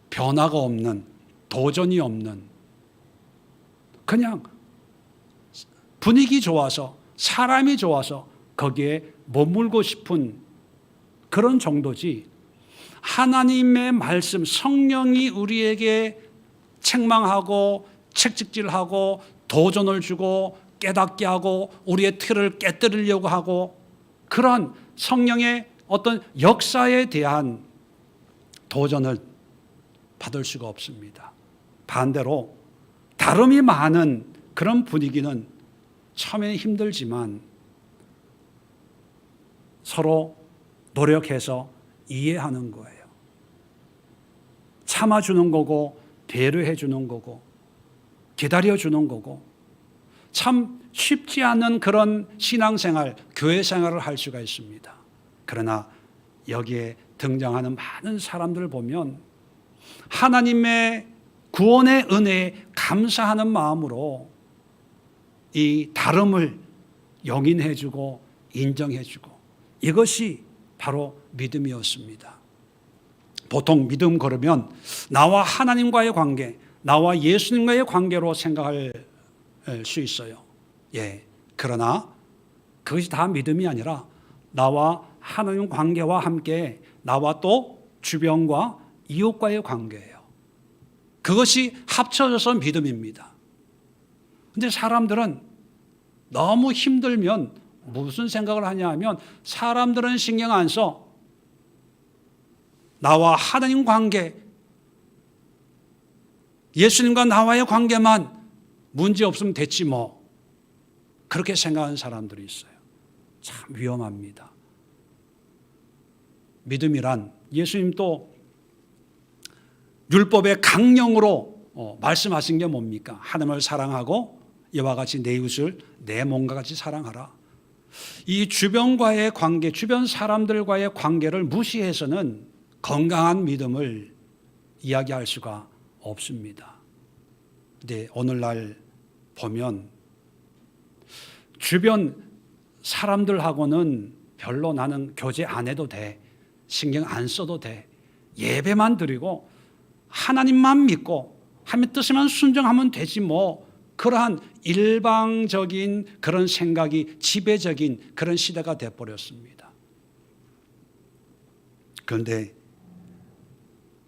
변화가 없는, 도전이 없는, 그냥 분위기 좋아서, 사람이 좋아서 거기에 머물고 싶은 그런 정도지, 하나님의 말씀, 성령이 우리에게 책망하고 책찍질하고 도전을 주고 깨닫게 하고 우리의 틀을 깨뜨리려고 하고, 그런 성령의 어떤 역사에 대한 도전을 받을 수가 없습니다. 반대로 다름이 많은 그런 분위기는 처음에는 힘들지만 서로 노력해서 이해하는 거예요. 참아주는 거고, 배려해 주는 거고, 기다려 주는 거고, 참 쉽지 않은 그런 신앙생활, 교회 생활을 할 수가 있습니다. 그러나 여기에 등장하는 많은 사람들을 보면 하나님의 구원의 은혜에 감사하는 마음으로 이 다름을 용인해 주고 인정해 주고, 이것이 바로 믿음이었습니다. 보통 믿음 그러면 나와 하나님과의 관계, 나와 예수님과의 관계로 생각할 수 있어요. 예. 그러나 그것이 다 믿음이 아니라 나와 하나님 관계와 함께 나와 또 주변과 이웃과의 관계예요. 그것이 합쳐져서 믿음입니다. 그런데 사람들은 너무 힘들면 무슨 생각을 하냐 하면, 사람들은 신경 안 써. 나와 하나님 관계, 예수님과 나와의 관계만 문제 없으면 됐지 뭐. 그렇게 생각하는 사람들이 있어요. 참 위험합니다. 믿음이란, 예수님도 율법의 강령으로 말씀하신 게 뭡니까? 하나님을 사랑하고 이와 같이 내 이웃을 내 몸과 같이 사랑하라. 이 주변과의 관계, 주변 사람들과의 관계를 무시해서는 건강한 믿음을 이야기할 수가 없습니다. 근데 오늘날 보면 주변 사람들하고는 별로 나는 교제 안 해도 돼, 신경 안 써도 돼, 예배만 드리고 하나님만 믿고 하나님 뜻에만 순종하면 되지 뭐, 그러한 일방적인 그런 생각이 지배적인 그런 시대가 되어버렸습니다. 그런데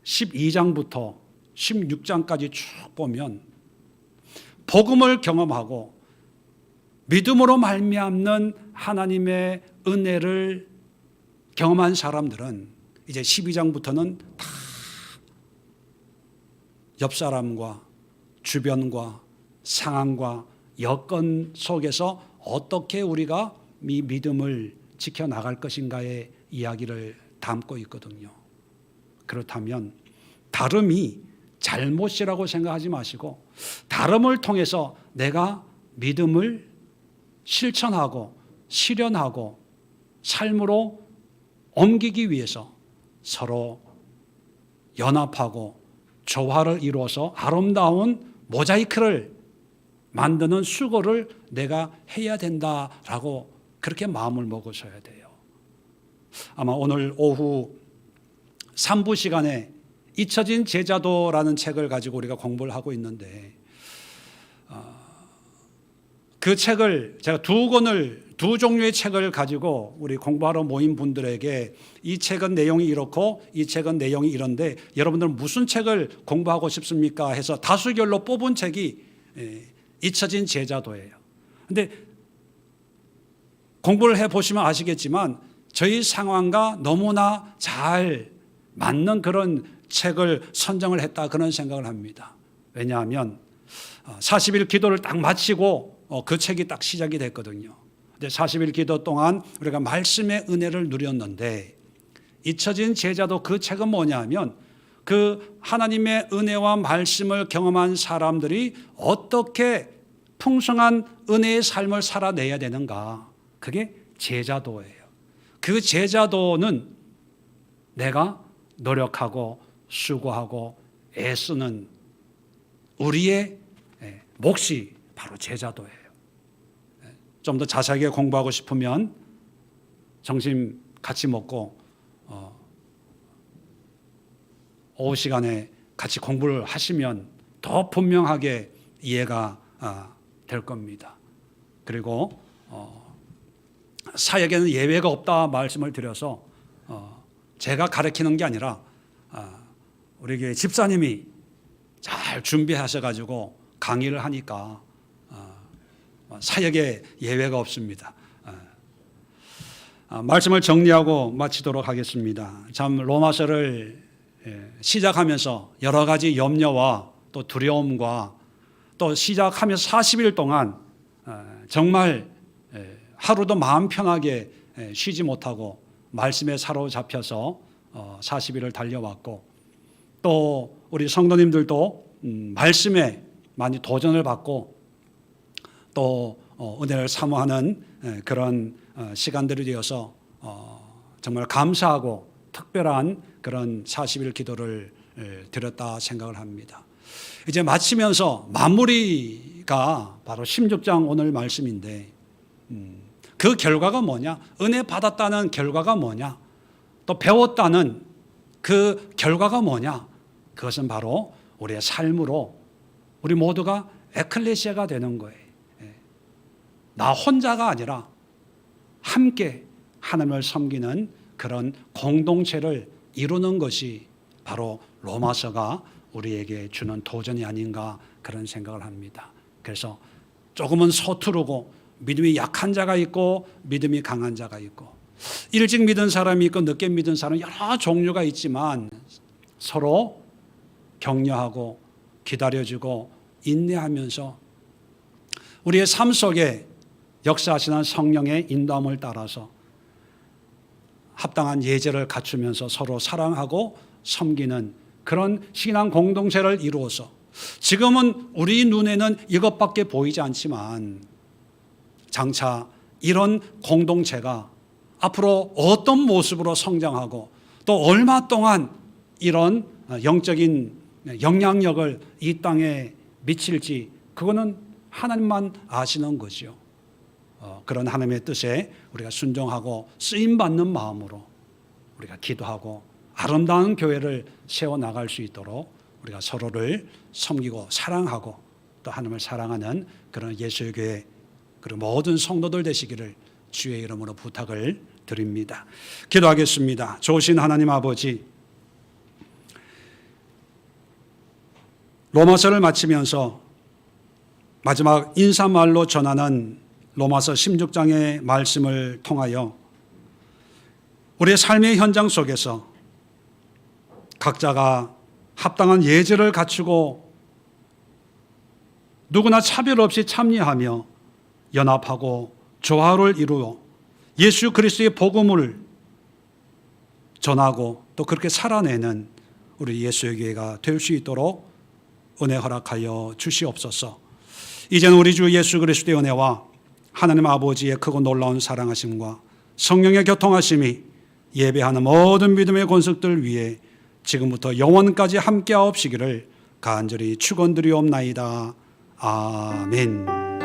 12장부터 16장까지 쭉 보면 복음을 경험하고 믿음으로 말미암는 하나님의 은혜를 경험한 사람들은 이제 12장부터는 다 옆 사람과 주변과 상황과 여건 속에서 어떻게 우리가 이 믿음을 지켜나갈 것인가의 이야기를 담고 있거든요. 그렇다면 다름이 잘못이라고 생각하지 마시고 다름을 통해서 내가 믿음을 실천하고 실현하고 삶으로 옮기기 위해서 서로 연합하고 조화를 이루어서 아름다운 모자이크를 만드는 수고를 내가 해야 된다라고 그렇게 마음을 먹으셔야 돼요. 아마 오늘 오후 3부 시간에 잊혀진 제자도라는 책을 가지고 우리가 공부를 하고 있는데 그 책을 제가 두 종류의 책을 가지고 우리 공부하러 모인 분들에게 이 책은 내용이 이렇고 이 책은 내용이 이런데 여러분들은 무슨 책을 공부하고 싶습니까? 해서 다수결로 뽑은 책이 잊혀진 제자도예요. 근데 공부를 해보시면 아시겠지만 저희 상황과 너무나 잘 맞는 그런 책을 선정을 했다 그런 생각을 합니다. 왜냐하면 40일 기도를 딱 마치고 그 책이 딱 시작이 됐거든요. 40일 기도 동안 우리가 말씀의 은혜를 누렸는데 잊혀진 제자도 그 책은 뭐냐면 그 하나님의 은혜와 말씀을 경험한 사람들이 어떻게 풍성한 은혜의 삶을 살아내야 되는가, 그게 제자도예요. 그 제자도는 내가 노력하고 수고하고 애쓰는 우리의 몫이 바로 제자도예요. 좀 더 자세하게 공부하고 싶으면 점심 같이 먹고 오후 시간에 같이 공부를 하시면 더 분명하게 이해가 될 겁니다. 그리고 사역에는 예외가 없다 말씀을 드려서 제가 가르치는 게 아니라 우리 교회 집사님이 잘 준비하셔가지고 강의를 하니까 사역에 예외가 없습니다. 말씀을 정리하고 마치도록 하겠습니다. 참 로마서를 시작하면서 여러 가지 염려와 또 두려움과 또 시작하면서 40일 동안 정말 하루도 마음 편하게 쉬지 못하고 말씀에 사로잡혀서 40일을 달려왔고 또 우리 성도님들도 말씀에 많이 도전을 받고 또 은혜를 사모하는 그런 시간들이 되어서 정말 감사하고 특별한 그런 40일 기도를 드렸다 생각을 합니다. 이제 마치면서 마무리가 바로 16장 오늘 말씀인데 그 결과가 뭐냐? 은혜 받았다는 결과가 뭐냐? 또 배웠다는 그 결과가 뭐냐? 그것은 바로 우리의 삶으로 우리 모두가 에클레시아가 되는 거예요. 나 혼자가 아니라 함께 하나님을 섬기는 그런 공동체를 이루는 것이 바로 로마서가 우리에게 주는 도전이 아닌가 그런 생각을 합니다. 그래서 조금은 서투르고 믿음이 약한 자가 있고 믿음이 강한 자가 있고 일찍 믿은 사람이 있고 늦게 믿은 사람이 여러 종류가 있지만 서로 격려하고 기다려주고 인내하면서 우리의 삶 속에 역사하시는 성령의 인도함을 따라서 합당한 예제를 갖추면서 서로 사랑하고 섬기는 그런 신앙 공동체를 이루어서 지금은 우리 눈에는 이것밖에 보이지 않지만 장차 이런 공동체가 앞으로 어떤 모습으로 성장하고 또 얼마 동안 이런 영적인 영향력을 이 땅에 미칠지 그거는 하나님만 아시는 거죠. 그런 하나님의 뜻에 우리가 순종하고 쓰임받는 마음으로 우리가 기도하고 아름다운 교회를 세워나갈 수 있도록 우리가 서로를 섬기고 사랑하고 또 하나님을 사랑하는 그런 예수의 교회 그리고 모든 성도들 되시기를 주의 이름으로 부탁을 드립니다. 기도하겠습니다. 좋으신 하나님 아버지, 로마서를 마치면서 마지막 인사말로 전하는 로마서 16장의 말씀을 통하여 우리의 삶의 현장 속에서 각자가 합당한 예절을 갖추고 누구나 차별 없이 참여하며 연합하고 조화를 이루어 예수 그리스도의 복음을 전하고 또 그렇게 살아내는 우리 예수의 교회가 될 수 있도록 은혜 허락하여 주시옵소서. 이제는 우리 주 예수 그리스도의 은혜와 하나님 아버지의 크고 놀라운 사랑하심과 성령의 교통하심이 예배하는 모든 믿음의 권속들 위에 지금부터 영원까지 함께하옵시기를 간절히 축원드리옵나이다. 아멘.